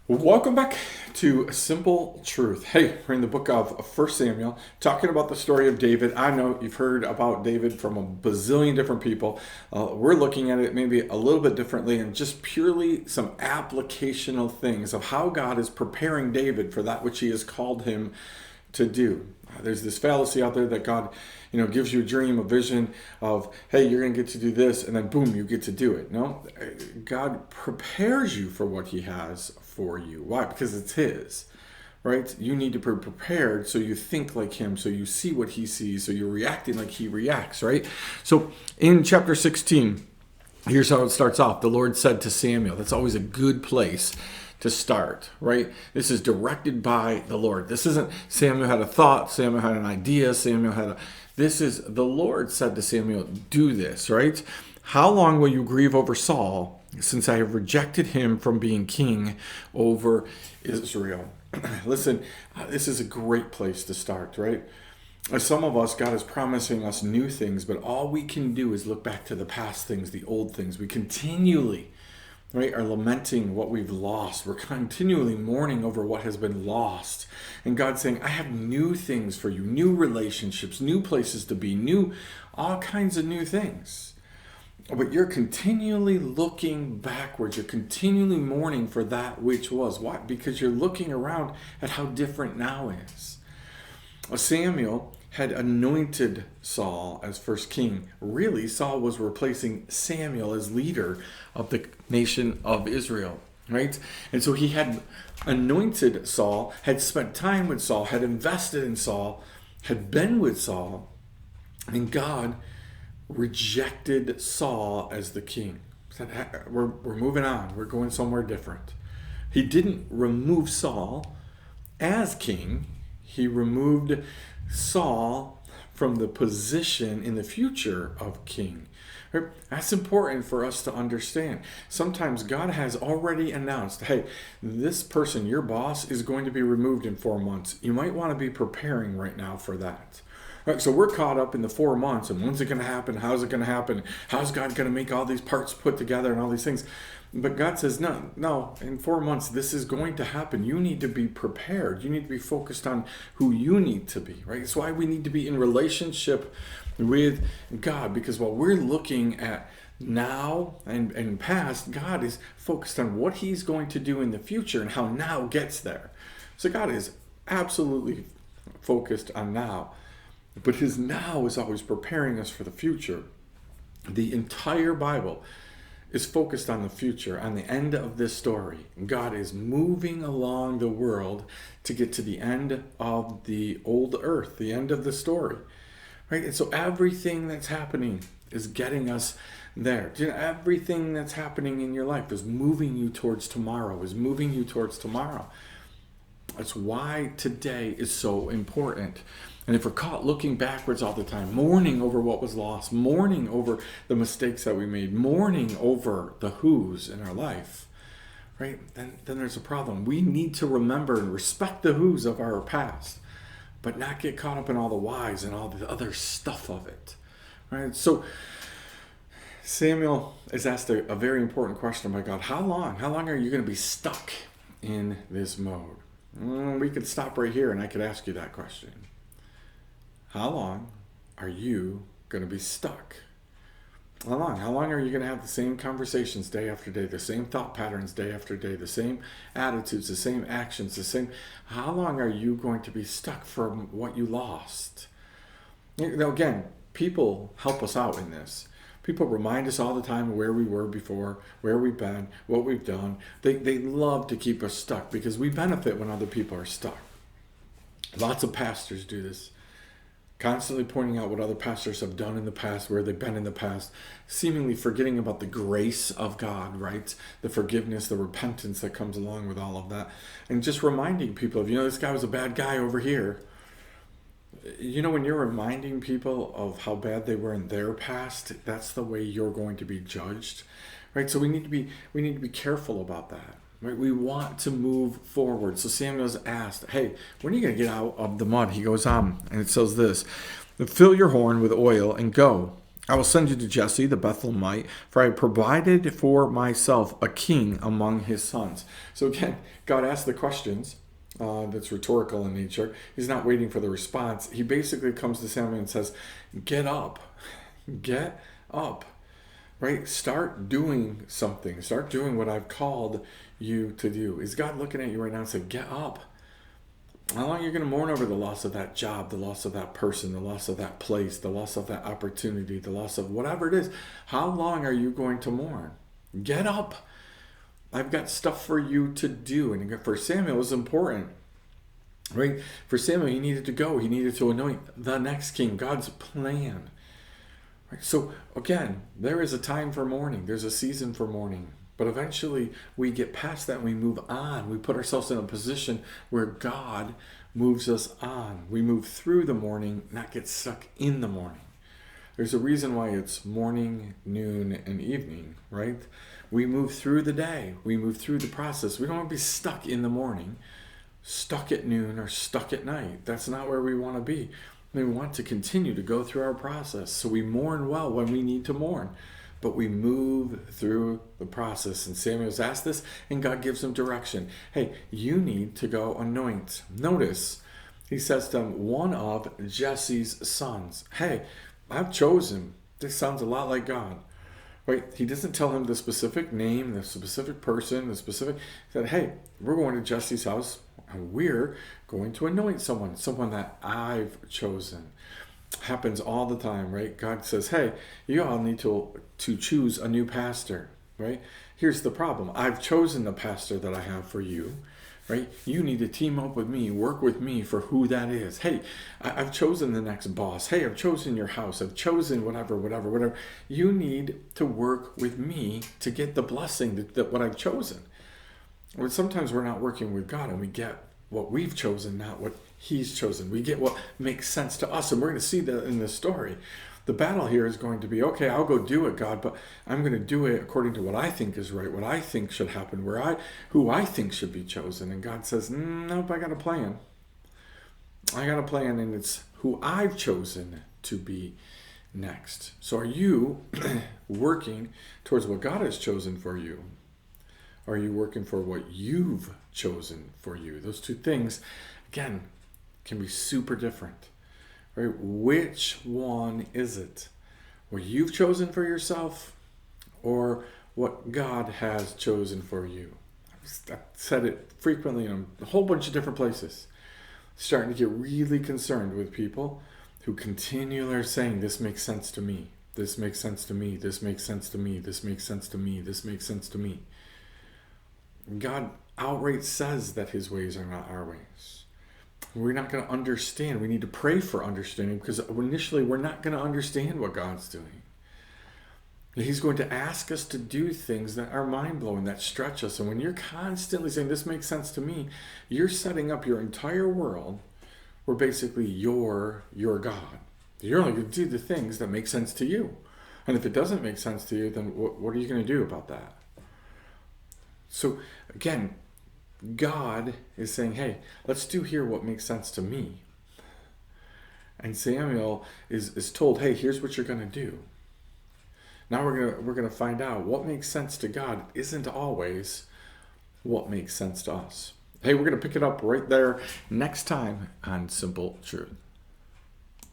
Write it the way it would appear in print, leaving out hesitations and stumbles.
Welcome back to Simple Truth. Hey, we're in the book of First Samuel, talking about the story of David. I know you've heard about David from a bazillion different people. We're looking at it maybe a little bit differently and just purely some applicational things of how God is preparing David for that which he has called him to do. There's this fallacy out there that God, gives you a dream, a vision of, hey, you're going to get to do this, and then boom, you get to do it. No, God prepares you for what he has for you. Why? Because it's his, right? You need to be prepared so you think like him, so you see what he sees, so you're reacting like he reacts, right? So in chapter 16, here's how it starts off. The Lord said to Samuel, that's always a good place to start, right? This is directed by the Lord. This isn't Samuel had a thought, Samuel had an idea, this is the Lord said to Samuel, do this, right? How long will you grieve over Saul, since I have rejected him from being king over Israel? Listen, this is a great place to start, right? Some of us, God is promising us new things, but all we can do is look back to the past things, the old things. We continually, right, are lamenting what we've lost. We're continually mourning over what has been lost. And God's saying, I have new things for you, new relationships, new places to be, all kinds of new things. But you're continually looking backwards. You're continually mourning for that which was. Why? Because you're looking around at how different now is. Samuel had anointed Saul as first king. Really, Saul was replacing Samuel as leader of the nation of Israel, right? And so he had anointed Saul, had spent time with Saul, had invested in Saul, had been with Saul, and God rejected Saul as the king. Said, we're moving on. We're going somewhere different. He didn't remove Saul as king. He removed Saul from the position in the future of king. That's important for us to understand. Sometimes God has already announced, hey, this person, your boss, is going to be removed in 4 months. You might want to be preparing right now for that. Right, so we're caught up in the 4 months and when's it going to happen? How's it going to happen? How's God going to make all these parts put together and all these things? But God says, no, in 4 months, this is going to happen. You need to be prepared. You need to be focused on who you need to be, right? It's why we need to be in relationship with God, because while we're looking at now and past, God is focused on what he's going to do in the future and how now gets there. So God is absolutely focused on now. But his now is always preparing us for the future. The entire Bible is focused on the future, on the end of this story. God is moving along the world to get to the end of the old earth, the end of the story. Right? And so everything that's happening is getting us there. Everything that's happening in your life is moving you towards tomorrow, That's why today is so important. And if we're caught looking backwards all the time, mourning over what was lost, mourning over the mistakes that we made, mourning over the who's in our life, right? Then there's a problem. We need to remember and respect the who's of our past, but not get caught up in all the whys and all the other stuff of it, right? So Samuel is asked a very important question by God. How long? How long are you going to be stuck in this mode? We could stop right here and I could ask you that question. How long are you going to be stuck? How long? How long are you going to have the same conversations day after day, the same thought patterns day after day, the same attitudes, the same actions, How long are you going to be stuck from what you lost? Again, people help us out in this. People remind us all the time where we were before, where we've been, what we've done. They love to keep us stuck because we benefit when other people are stuck. Lots of pastors do this. Constantly pointing out what other pastors have done in the past, where they've been in the past, seemingly forgetting about the grace of God, right? The forgiveness, the repentance that comes along with all of that. And just reminding people of, this guy was a bad guy over here. When you're reminding people of how bad they were in their past, that's the way you're going to be judged, right? So we need to be careful about that. Right? We want to move forward. So Samuel's asked, hey, when are you going to get out of the mud? He goes on, and it says this, fill your horn with oil and go. I will send you to Jesse the Bethlehemite, for I provided for myself a king among his sons. So again, God asked the questions. That's rhetorical in nature. He's not waiting for the response. He basically comes to Samuel and says, "Get up, get up, right? Start doing something. Start doing what I've called you to do." Is God looking at you right now and saying, "Get up"? How long are you going to mourn over the loss of that job, the loss of that person, the loss of that place, the loss of that opportunity, the loss of whatever it is? How long are you going to mourn? Get up. I've got stuff for you to do. And for Samuel, it was important, right? For Samuel, he needed to go. He needed to anoint the next king, God's plan. Right? So again, there is a time for mourning. There's a season for mourning. But eventually we get past that and we move on. We put ourselves in a position where God moves us on. We move through the morning, not get stuck in the morning. There's a reason why it's morning, noon, and evening, right? We move through the day. We move through the process. We don't want to be stuck in the morning, stuck at noon, or stuck at night. That's not where we want to be. We want to continue to go through our process. So we mourn well when we need to mourn. But we move through the process. And Samuel's asked this, and God gives him direction. Hey, you need to go anoint. Notice, he says to him, one of Jesse's sons. Hey, I've chosen. This sounds a lot like God. Right? He doesn't tell him the specific name, the specific person, the specific. He said, hey, we're going to Jesse's house, and we're going to anoint someone that I've chosen. Happens all the time, right? God says, hey, you all need to choose a new pastor, right? Here's the problem. I've chosen the pastor that I have for you, right? You need to team up with me, work with me for who that is. Hey, I've chosen the next boss. Hey, I've chosen your house. I've chosen whatever. You need to work with me to get the blessing that what I've chosen. But sometimes we're not working with God and we get what we've chosen, not what he's chosen. We get what makes sense to us. And we're going to see that in this story. The battle here is going to be, okay, I'll go do it, God, but I'm going to do it according to what I think is right, what I think should happen, who I think should be chosen. And God says, nope, I got a plan. I got a plan, and it's who I've chosen to be next. So are you working towards what God has chosen for you? Are you working for what you've chosen for you? Those two things, again, can be super different. Right? Which one is it? What you've chosen for yourself or what God has chosen for you? I've said it frequently in a whole bunch of different places. Starting to get really concerned with people who continually are saying, this makes sense to me. This makes sense to me. This makes sense to me. This makes sense to me. This makes sense to me. God outright says that his ways are not our ways. We're not going to understand. We need to pray for understanding because initially we're not going to understand what God's doing. He's going to ask us to do things that are mind-blowing, that stretch us. And when you're constantly saying, this makes sense to me, you're setting up your entire world where basically you're God. You're only going to do the things that make sense to you. And if it doesn't make sense to you, then what are you going to do about that? So again, God is saying, hey, let's do here what makes sense to me. And Samuel is told, hey, here's what you're going to do. Now we're going to find out what makes sense to God isn't always what makes sense to us. Hey, we're going to pick it up right there next time on Simple Truth.